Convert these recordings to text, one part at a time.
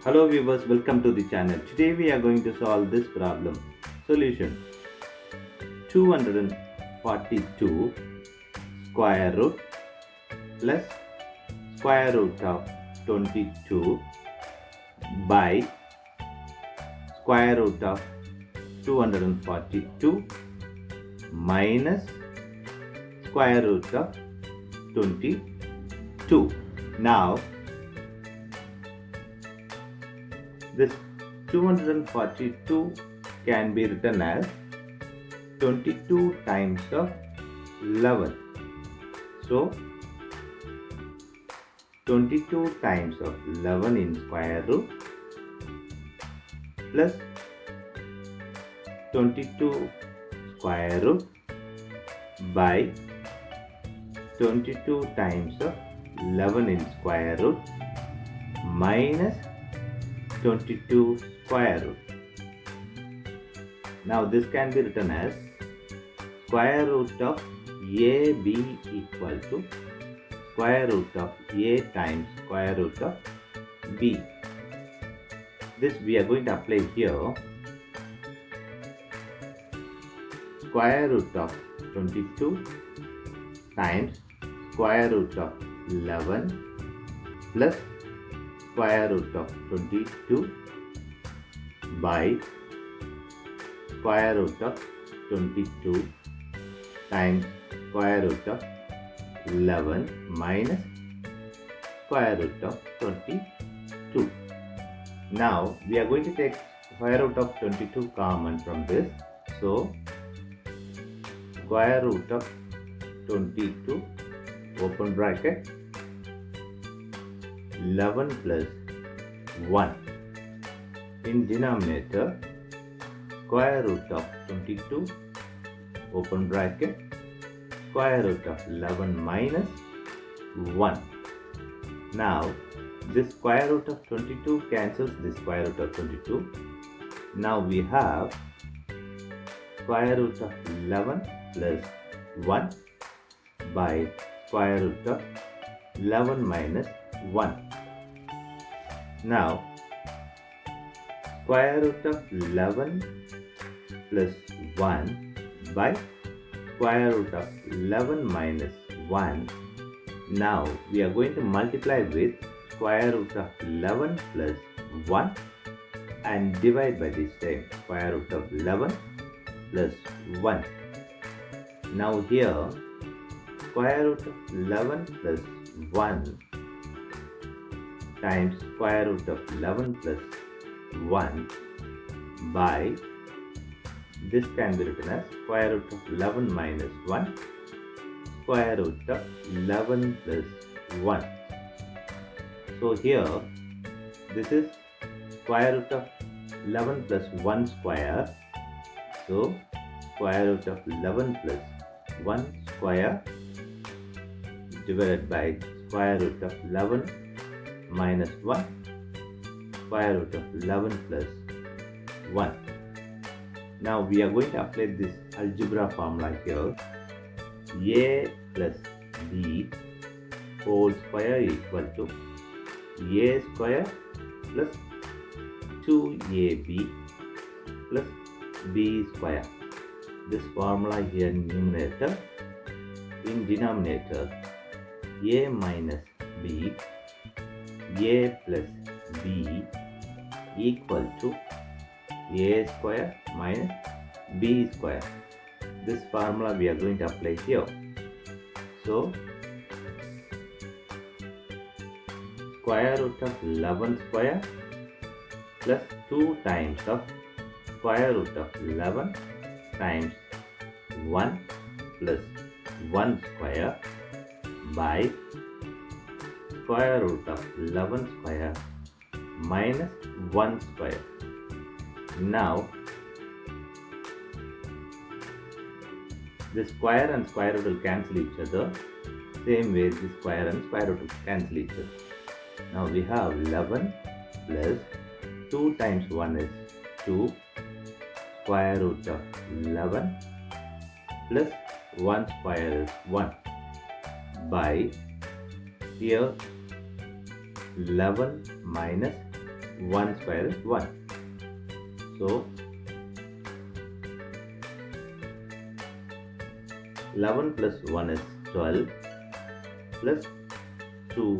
Hello viewers, welcome to the channel. Today we are going to solve this problem. Solution: 242 square root plus square root of 22 by square root of 242 minus square root of 22. Now this 242 can be written as 22 times of 11. So 22 times of 11 in square root plus 22 square root by 22 times of 11 in square root minus 22 square root. Now this can be written as square root of AB equal to square root of A times square root of B. This we are going to apply here. Square root of 22 times square root of 11 plus square root of 22 by square root of 22 times square root of 11 minus square root of 22. Now we are going to take square root of 22 common from this. So square root of 22 open bracket 11 plus 1 in denominator square root of 22 open bracket square root of 11 minus 1. Now this square root of 22 cancels the square root of 22. Now we have square root of 11 plus 1 by square root of 11 minus 1. Now square root of 11 plus 1 by square root of 11 minus 1. Now we are going to multiply with square root of 11 plus 1 and divide by the same square root of 11 plus 1. Now here square root of 11 plus 1 times square root of 11 plus 1 by this can be written as square root of 11 minus 1 square root of 11 plus 1. So here this is square root of 11 plus 1 square. So square root of 11 plus 1 square divided by square root of 11 minus 1 square root of 11 plus 1. Now we are going to apply this algebra formula here. A plus B whole square equal to A square plus 2AB plus B square. This formula here in numerator. In denominator A minus B, A plus B equal to A square minus B square. This formula we are going to apply here. So square root of 11 square plus 2 times of square root of 11 times 1 plus 1 square by square root of 11 square minus 1 square. Now the square and square root will cancel each other. Same way the square and square root will cancel each other. Now we have 11 plus 2 times 1 is 2 square root of 11 plus 1 square is 1 by here 11 minus 1 square is 1. So 11 plus 1 is 12 plus 2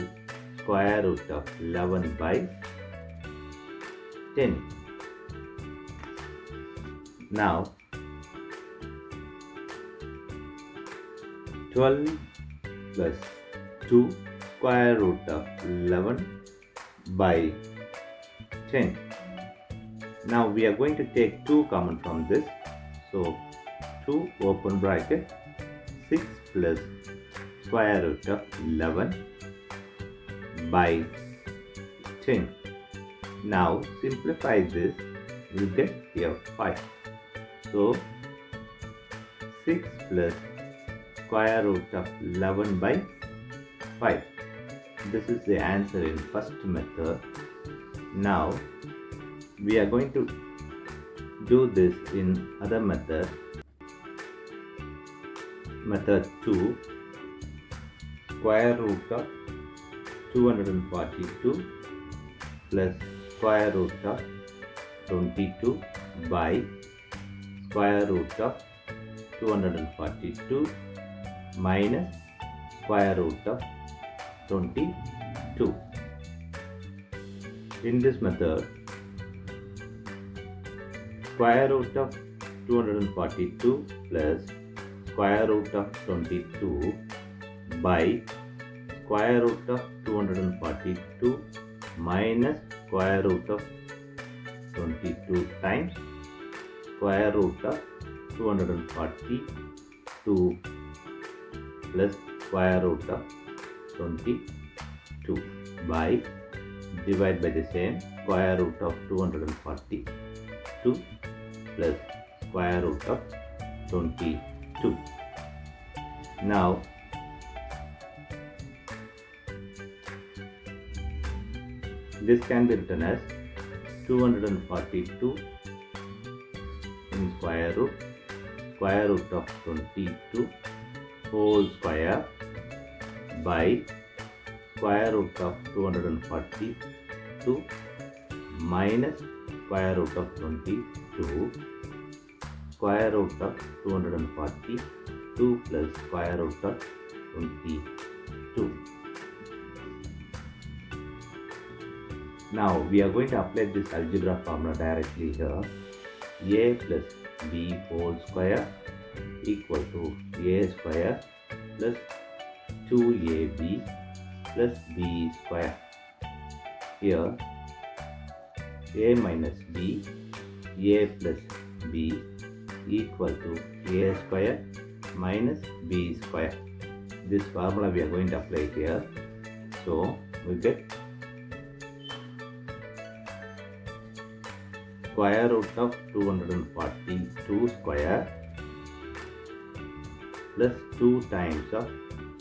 square root of 11 by 10. Now 12 plus 2 square root of 11 by 10. Now we are going to take 2 common from this. So 2 open bracket 6 plus square root of 11 by 10. Now simplify this, we'll get here 5. So 6 plus square root of 11 by 5. This is the answer in first method. Now we are going to do this in other method. Method 2, square root of 242 plus square root of 22 by square root of 242 minus square root of 22. In this method, square root of 242 plus square root of 22 by square root of 242 minus square root of 22 times square root of 242 plus square root of 22 by divide by the same square root of 242 plus square root of 22. Now this can be written as 242 in square root of 22 whole square by square root of 242 minus square root of 22 square root of 242 plus square root of 22. Now we are going to apply this algebra formula directly here. A plus b whole square equal to a square plus 2ab plus b square. Here a minus b, a plus b equal to a square minus b square. This formula we are going to apply here. So we get square root of 242 square plus 2 times of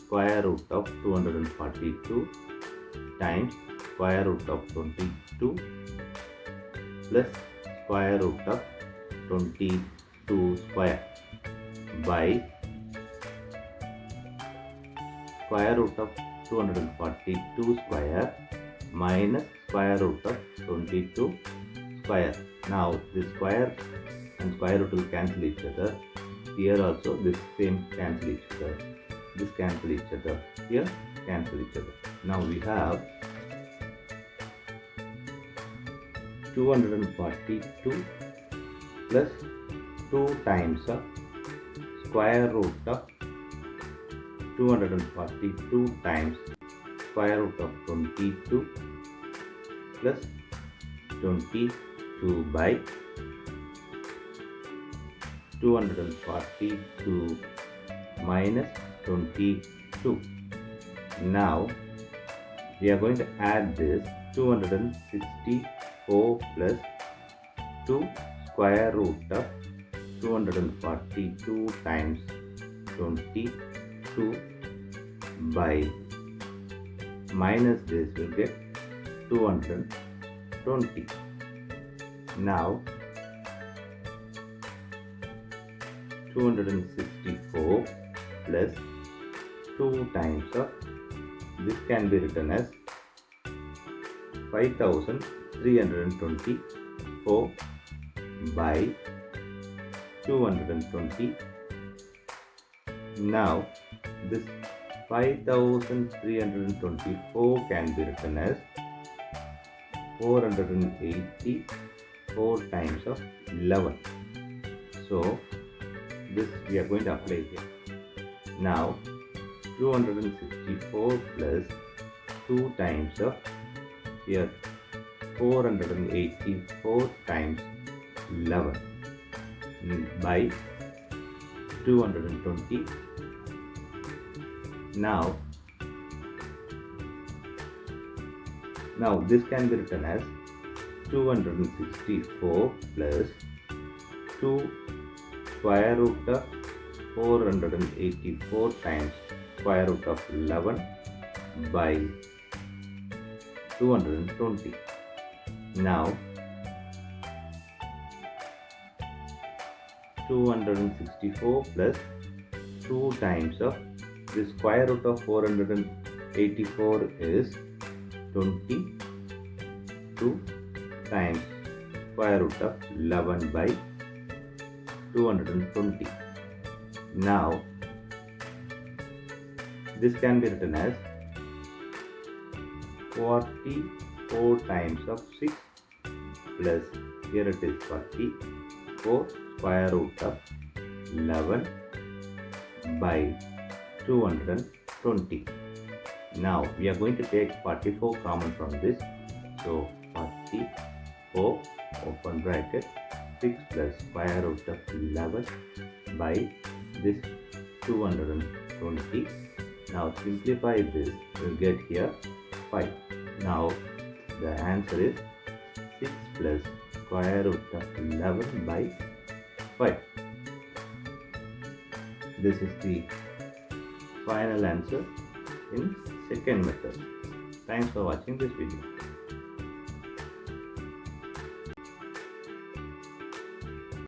square root of 242 times square root of 22 plus square root of 22 square by square root of 242 square minus square root of 22 square. Now this square and square root will cancel each other. Here also this same cancel each other. This cancel each other. Here cancel each other. Now we have 242 plus 2 times of square root of 242 times square root of 22 plus 22 by 242 minus 22. Now we are going to add this 264 plus 2 square root of 242 times 22 by minus this will get 220. Now 264 plus 2 times of this can be written as 5324 by 220. Now this 5324 can be written as 484 times of 11. So this we are going to apply here. Now 264 plus 2 times of here 484 times 11 by 220. Now this can be written as 264 plus 2 square root of 484 times square root of 11 by 220. Now 264 plus 2 times of the square root of 484 is 22 times square root of 11 by 220. Now this can be written as 44 times of 6 plus here it is 44 square root of 11 by 220. Now we are going to take 44 common from this. So 44 open bracket 6 plus square root of 11 by this 220. Now simplify this, we'll get here 5. Now the answer is 6 plus square root of 11 by 5. This is the final answer in second method. Thanks for watching this video.